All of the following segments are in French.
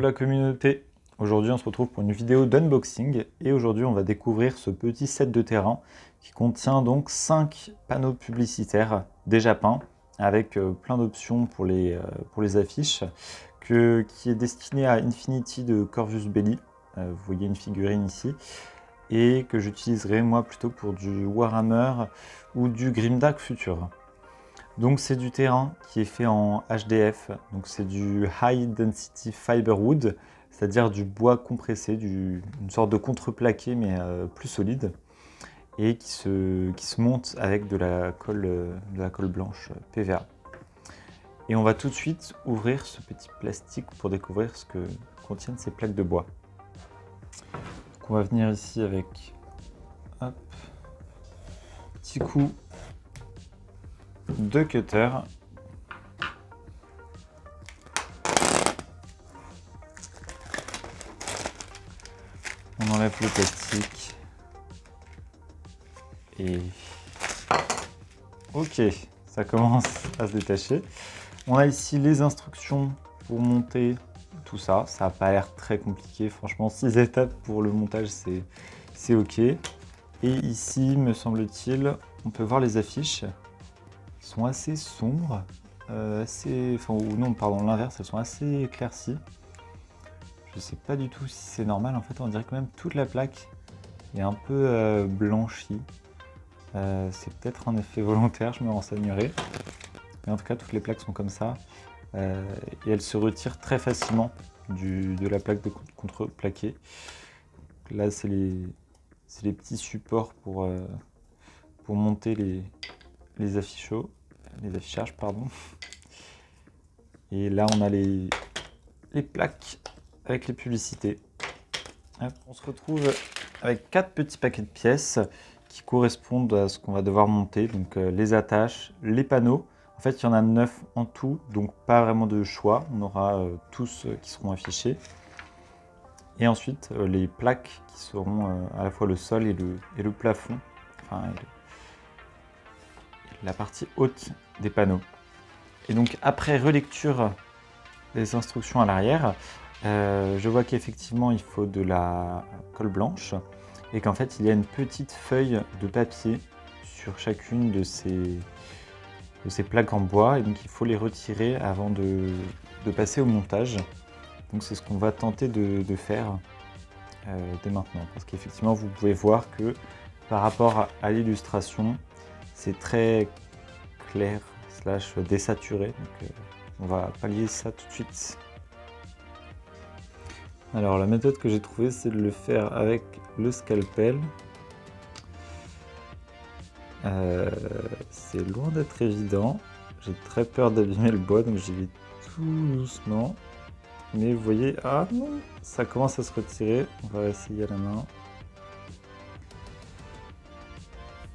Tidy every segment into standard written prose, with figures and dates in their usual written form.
la communauté. Aujourd'hui on se retrouve pour une vidéo d'unboxing et aujourd'hui on va découvrir ce petit set de terrain qui contient donc 5 panneaux publicitaires déjà peints avec plein d'options pour les affiches qui est destiné à Infinity de Corvus Belli. Vous voyez une figurine ici et que j'utiliserai moi plutôt pour du Warhammer ou du Grimdark Future. Donc c'est du terrain qui est fait en HDF, donc c'est du High Density Fiber Wood, c'est-à-dire du bois compressé, une sorte de contreplaqué mais plus solide, et qui se monte avec de la colle blanche PVA. Et on va tout de suite ouvrir ce petit plastique pour découvrir ce que contiennent ces plaques de bois. Donc on va venir ici avec hop, petit coup de cutter. On enlève le plastique. Et ok, ça commence à se détacher. On a ici les instructions pour monter tout ça. Ça n'a pas l'air très compliqué. Franchement, 6 étapes pour le montage, c'est ok. Et ici, me semble-t-il, on peut voir les affiches. Elles sont assez sombres. Ou non, pardon, l'inverse, elles sont assez éclaircies. Je sais pas du tout si c'est normal. En fait, on dirait que même toute la plaque est un peu blanchie. C'est peut-être un effet volontaire, je me renseignerai. Mais en tout cas, toutes les plaques sont comme ça. Et elles se retirent très facilement de la plaque de contreplaqué. Là, c'est les petits supports pour monter les affichages, pardon. Et là, on a les plaques avec les publicités. Hop, on se retrouve avec 4 petits paquets de pièces qui correspondent à ce qu'on va devoir monter. Donc les attaches, les panneaux. En fait, il y en a 9 en tout, donc pas vraiment de choix. On aura tous qui seront affichés. Et ensuite, les plaques qui seront à la fois le sol et le plafond. Enfin, la partie haute des panneaux. Et donc, après relecture des instructions à l'arrière, je vois qu'effectivement, il faut de la colle blanche et qu'en fait, il y a une petite feuille de papier sur chacune de ces plaques en bois. Et donc, il faut les retirer avant de passer au montage. Donc, c'est ce qu'on va tenter de faire dès maintenant. Parce qu'effectivement, vous pouvez voir que par rapport à l'illustration, c'est très clair / désaturé. Donc, on va pallier ça tout de suite. Alors la méthode que j'ai trouvée, c'est de le faire avec le scalpel. C'est loin d'être évident. J'ai très peur d'abîmer le bois, donc j'y vais tout doucement. Mais vous voyez, ah non, ça commence à se retirer. On va essayer à la main.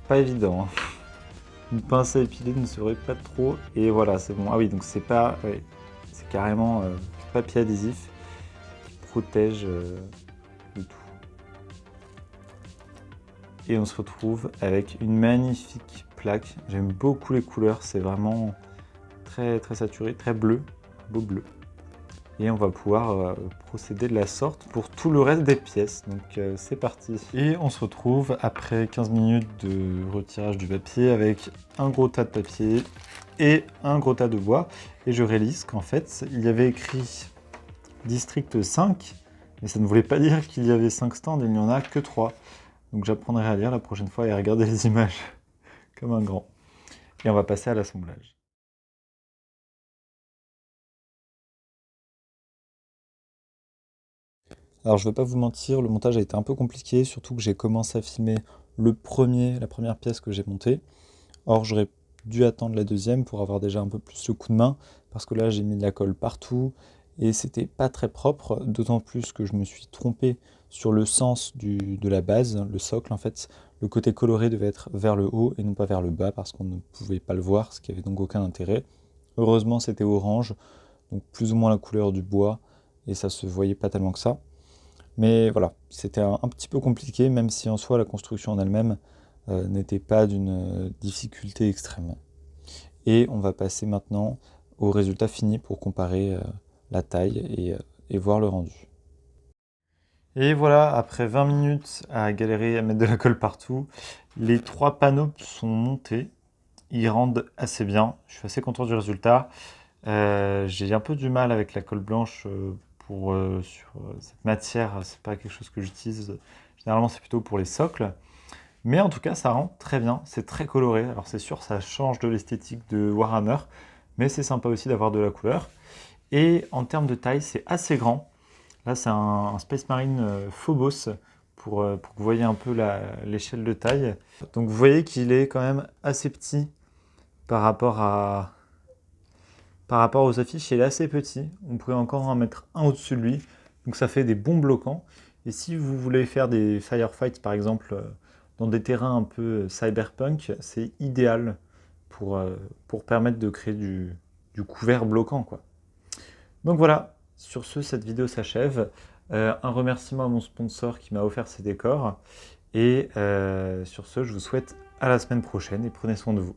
Pas évident, hein. Une pince à épiler ne serait pas trop. Et voilà, c'est bon. Ah oui, donc c'est pas, ouais, c'est carrément du papier adhésif qui protège le tout. Et on se retrouve avec une magnifique plaque. J'aime beaucoup les couleurs, c'est vraiment très très saturé, très bleu, beau bleu. Et on va pouvoir procéder de la sorte pour tout le reste des pièces. Donc c'est parti. Et on se retrouve après 15 minutes de retirage du papier avec un gros tas de papier et un gros tas de bois. Et je réalise qu'en fait, il y avait écrit District 5, mais ça ne voulait pas dire qu'il y avait 5 stands, il n'y en a que 3. Donc j'apprendrai à lire la prochaine fois et à regarder les images comme un grand. Et on va passer à l'assemblage. Alors je ne vais pas vous mentir, le montage a été un peu compliqué, surtout que j'ai commencé à filmer la première pièce que j'ai montée. Or j'aurais dû attendre la deuxième pour avoir déjà un peu plus le coup de main, parce que là j'ai mis de la colle partout et c'était pas très propre, d'autant plus que je me suis trompé sur le sens de la base, le socle en fait. Le côté coloré devait être vers le haut et non pas vers le bas parce qu'on ne pouvait pas le voir, ce qui avait donc aucun intérêt. Heureusement c'était orange, donc plus ou moins la couleur du bois et ça se voyait pas tellement que ça. Mais voilà, c'était un petit peu compliqué, même si en soi la construction en elle-même n'était pas d'une difficulté extrême. Et on va passer maintenant au résultat fini pour comparer la taille et voir le rendu. Et voilà, après 20 minutes à galérer à mettre de la colle partout, les 3 panneaux sont montés. Ils rendent assez bien, je suis assez content du résultat. J'ai un peu du mal avec la colle blanche sur cette matière, c'est pas quelque chose que j'utilise. Généralement, c'est plutôt pour les socles. Mais en tout cas, ça rend très bien, c'est très coloré. Alors c'est sûr, ça change de l'esthétique de Warhammer, mais c'est sympa aussi d'avoir de la couleur. Et en termes de taille, c'est assez grand. Là, c'est un Space Marine Phobos pour que vous voyez un peu l'échelle de taille. Donc vous voyez qu'il est quand même assez petit par rapport aux affiches. Il est assez petit. On pourrait encore en mettre un au-dessus de lui. Donc ça fait des bons bloquants. Et si vous voulez faire des firefights, par exemple, dans des terrains un peu cyberpunk, c'est idéal pour permettre de créer du couvert bloquant, quoi. Donc voilà, sur ce, cette vidéo s'achève. Un remerciement à mon sponsor qui m'a offert ces décors. Et sur ce, je vous souhaite à la semaine prochaine et prenez soin de vous.